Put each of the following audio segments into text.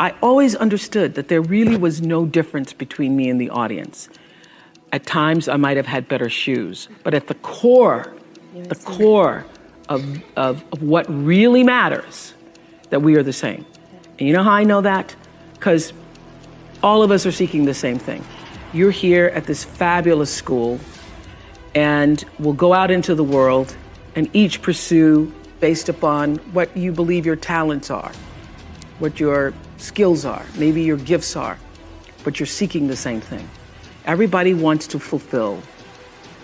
I always understood that there really was no difference between me and the audience. At times, I might have had better shoes, but at the core of what really matters, that we are the same. And you know how I know that? Because all of us are seeking the same thing. You're here at this fabulous school, and we'll go out into the world and each pursue based upon what you believe your talents are, what your skills are, maybe your gifts are, but you're seeking the same thing. Everybody wants to fulfill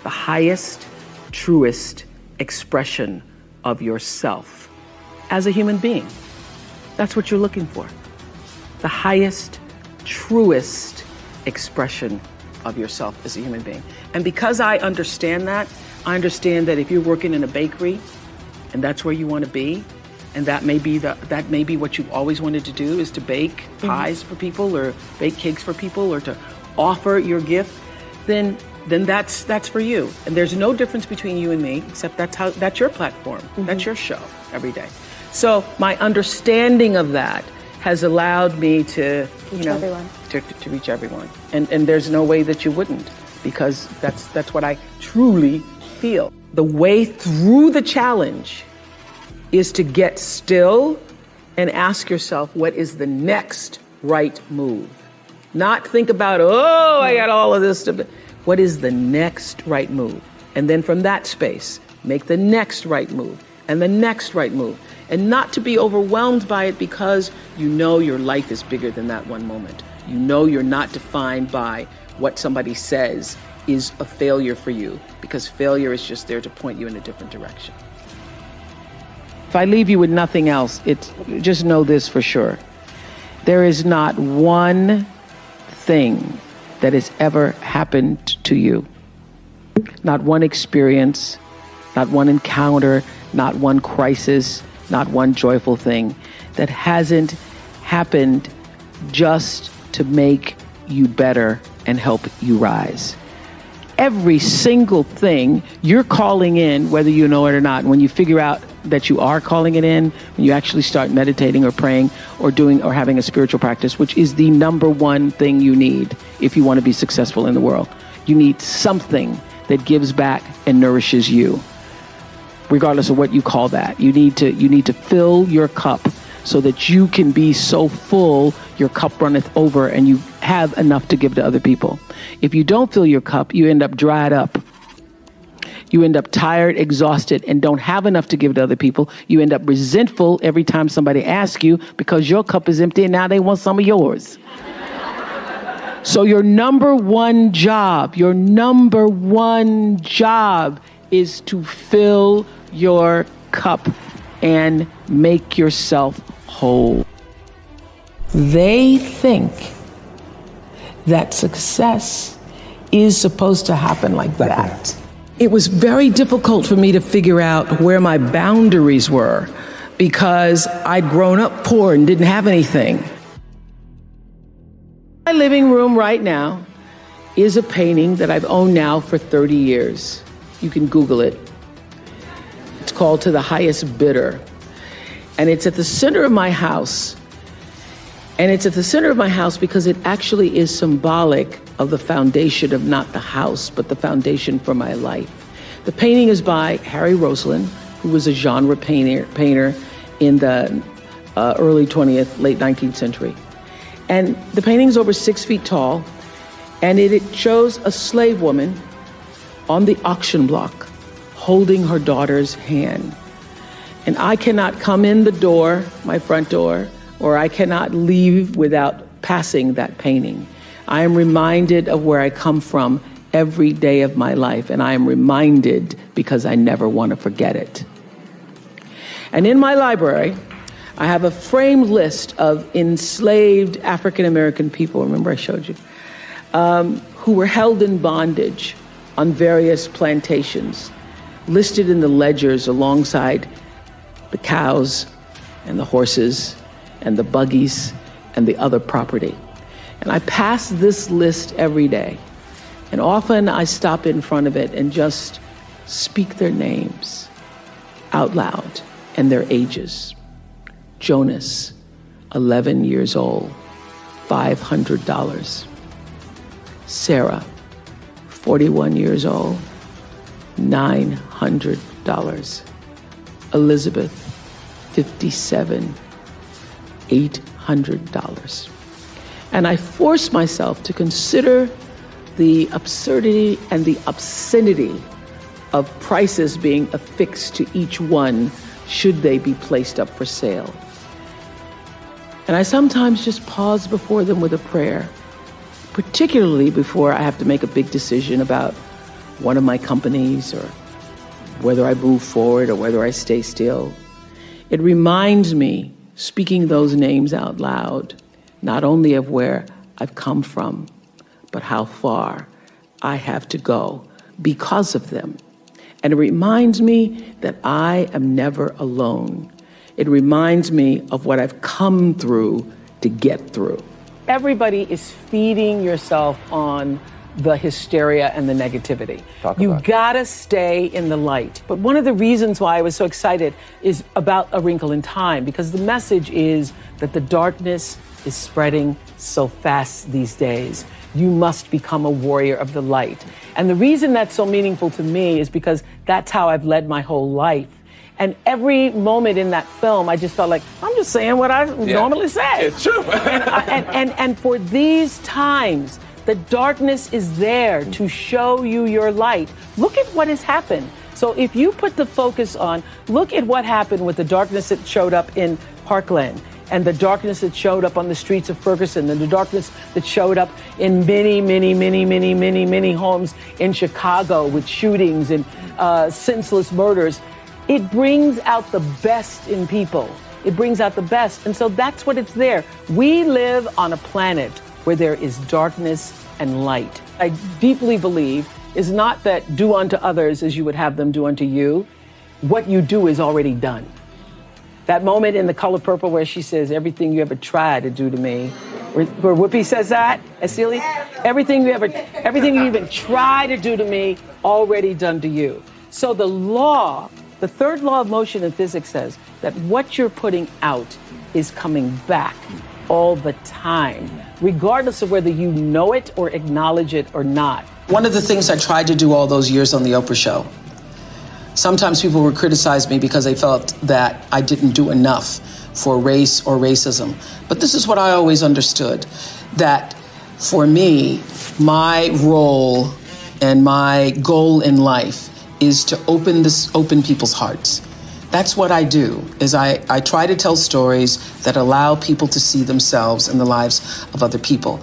the highest, truest expression of yourself as a human being. That's what you're looking for. The highest, truest expression of yourself as a human being. And because I understand that if you're working in a bakery and that's where you want to be, and that may be what you've always wanted to do, is to bake pies for people or bake cakes for people or to offer your gift, then that's for you. And there's no difference between you and me, except that's your platform. That's your show every day. So my understanding of that has allowed me to, to reach everyone. And there's no way that you wouldn't, because that's what I truly feel. The way through the challenge is to get still and ask yourself, what is the next right move? Not think about, I got all of this stuff. What is the next right move? And then from that space, make the next right move and the next right move. And not to be overwhelmed by it, because you know your life is bigger than that one moment. You know you're not defined by what somebody says is a failure for you, because failure is just there to point you in a different direction. If I leave you with nothing else, just know this for sure. There is not one thing that has ever happened to you, not one experience, not one encounter, not one crisis, not one joyful thing that hasn't happened just to make you better and help you rise. Every single thing you're calling in, whether you know it or not, when you figure out that you are calling it in, when you actually start meditating or praying or doing or having a spiritual practice, which is the number one thing you need if you want to be successful in the world. You need something that gives back and nourishes you, regardless of what you call that. You need to fill your cup so that you can be so full your cup runneth over and you have enough to give to other people. If you don't fill your cup, you end up dried up. You end up tired, exhausted, and don't have enough to give to other people. You end up resentful every time somebody asks you, because your cup is empty and now they want some of yours. So your number one job is to fill your cup and make yourself whole. They think that success is supposed to happen like that. It was very difficult for me to figure out where my boundaries were, because I'd grown up poor and didn't have anything. My living room right now is a painting that I've owned now for 30 years. You can Google it. It's called To the Highest Bidder. And it's at the center of my house. And it's at the center of my house because it actually is symbolic of the foundation of not the house, but the foundation for my life. The painting is by Harry Roslin, who was a genre painter in the early 20th, late 19th century. And the painting's over 6 feet tall, and it shows a slave woman on the auction block holding her daughter's hand. And I cannot come in the door, my front door, or I cannot leave without passing that painting. I am reminded of where I come from every day of my life, and I am reminded because I never want to forget it. And in my library, I have a framed list of enslaved African-American people, remember I showed you, who were held in bondage on various plantations, listed in the ledgers alongside the cows and the horses and the buggies and the other property. And I pass this list every day. And often I stop in front of it and just speak their names out loud and their ages. Jonas, 11 years old, $500. Sarah, 41 years old, $900. Elizabeth, 57, $800. And I forced myself to consider the absurdity and the obscenity of prices being affixed to each one should they be placed up for sale. And I sometimes just pause before them with a prayer, particularly before I have to make a big decision about one of my companies or whether I move forward or whether I stay still. It reminds me, speaking those names out loud, not only of where I've come from, but how far I have to go because of them. And it reminds me that I am never alone. It reminds me of what I've come through to get through. Everybody is feeding yourself on the hysteria and the negativity. You gotta stay in the light. But one of the reasons why I was so excited is about A Wrinkle in Time, because the message is that the darkness is spreading so fast these days. You must become a warrior of the light. And the reason that's so meaningful to me is because that's how I've led my whole life. And every moment in that film, I just felt like, I'm just saying what I normally say. It's true. and for these times, the darkness is there to show you your light. Look at what has happened. So if you put the focus on, look at what happened with the darkness that showed up in Parkland, and the darkness that showed up on the streets of Ferguson, and the darkness that showed up in many homes in Chicago with shootings and senseless murders. It brings out the best in people. It brings out the best. And so that's what it's there. We live on a planet where there is darkness and light. I deeply believe is not that do unto others as you would have them do unto you. What you do is already done. That moment in The Color Purple where she says, everything you ever tried to do to me, where Whoopi says that, Celia, everything you even try to do to me, already done to you. So the third law of motion in physics says that what you're putting out is coming back all the time, regardless of whether you know it or acknowledge it or not. One of the things I tried to do all those years on The Oprah Show, sometimes people would criticize me because they felt that I didn't do enough for race or racism. But this is what I always understood, that for me, my role and my goal in life is to open people's hearts. That's what I do, is I try to tell stories that allow people to see themselves in the lives of other people.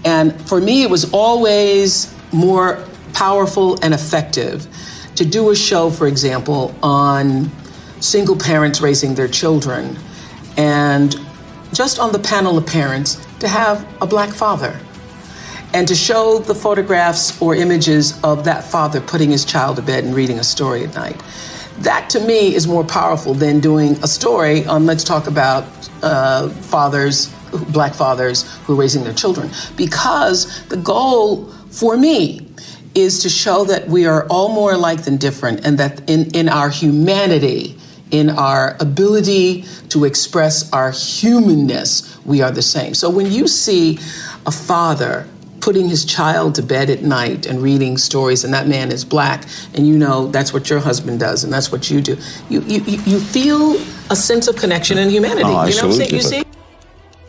And for me, it was always more powerful and effective to do a show, for example, on single parents raising their children, and just on the panel of parents, to have a Black father, and to show the photographs or images of that father putting his child to bed and reading a story at night. That, to me, is more powerful than doing a story on, let's talk about Black fathers who are raising their children. Because the goal for me is to show that we are all more alike than different, and that in our humanity, in our ability to express our humanness, we are the same. So when you see a father putting his child to bed at night and reading stories, and that man is Black, and you know that's what your husband does and that's what you do, you feel a sense of connection and humanity. You know what I'm saying? You see?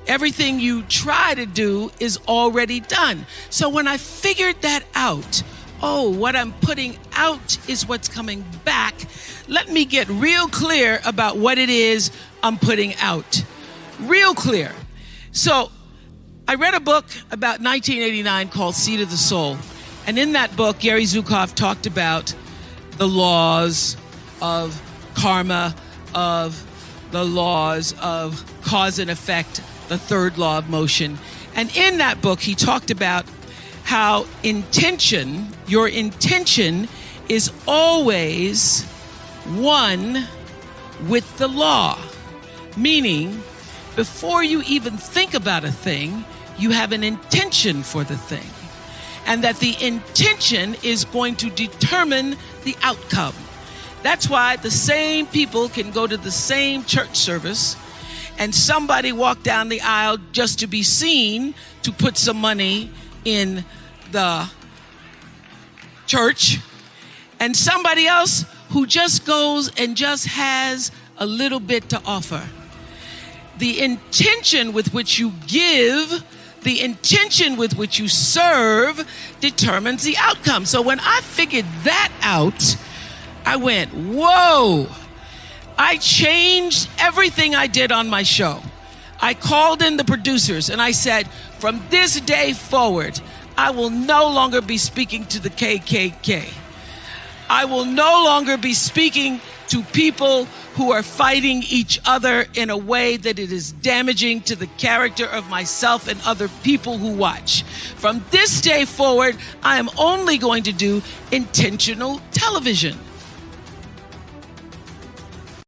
Everything you try to do is already done. So when I figured that out, what I'm putting out is what's coming back, let me get real clear about what it is I'm putting out. Real clear. So I read a book about 1989 called Seed of the Soul. And in that book, Gary Zukav talked about the laws of karma, of the laws of cause and effect, the third law of motion. And in that book, he talked about how your intention is always one with the law. Meaning, before you even think about a thing, you have an intention for the thing. And that the intention is going to determine the outcome. That's why the same people can go to the same church service and somebody walked down the aisle just to be seen to put some money in the church, and somebody else who just goes and just has a little bit to offer. The intention with which you give, the intention with which you serve determines the outcome. So when I figured that out, I went, whoa. I changed everything I did on my show. I called in the producers and I said, from this day forward, I will no longer be speaking to the KKK. I will no longer be speaking to people who are fighting each other in a way that it is damaging to the character of myself and other people who watch. From this day forward, I am only going to do intentional television.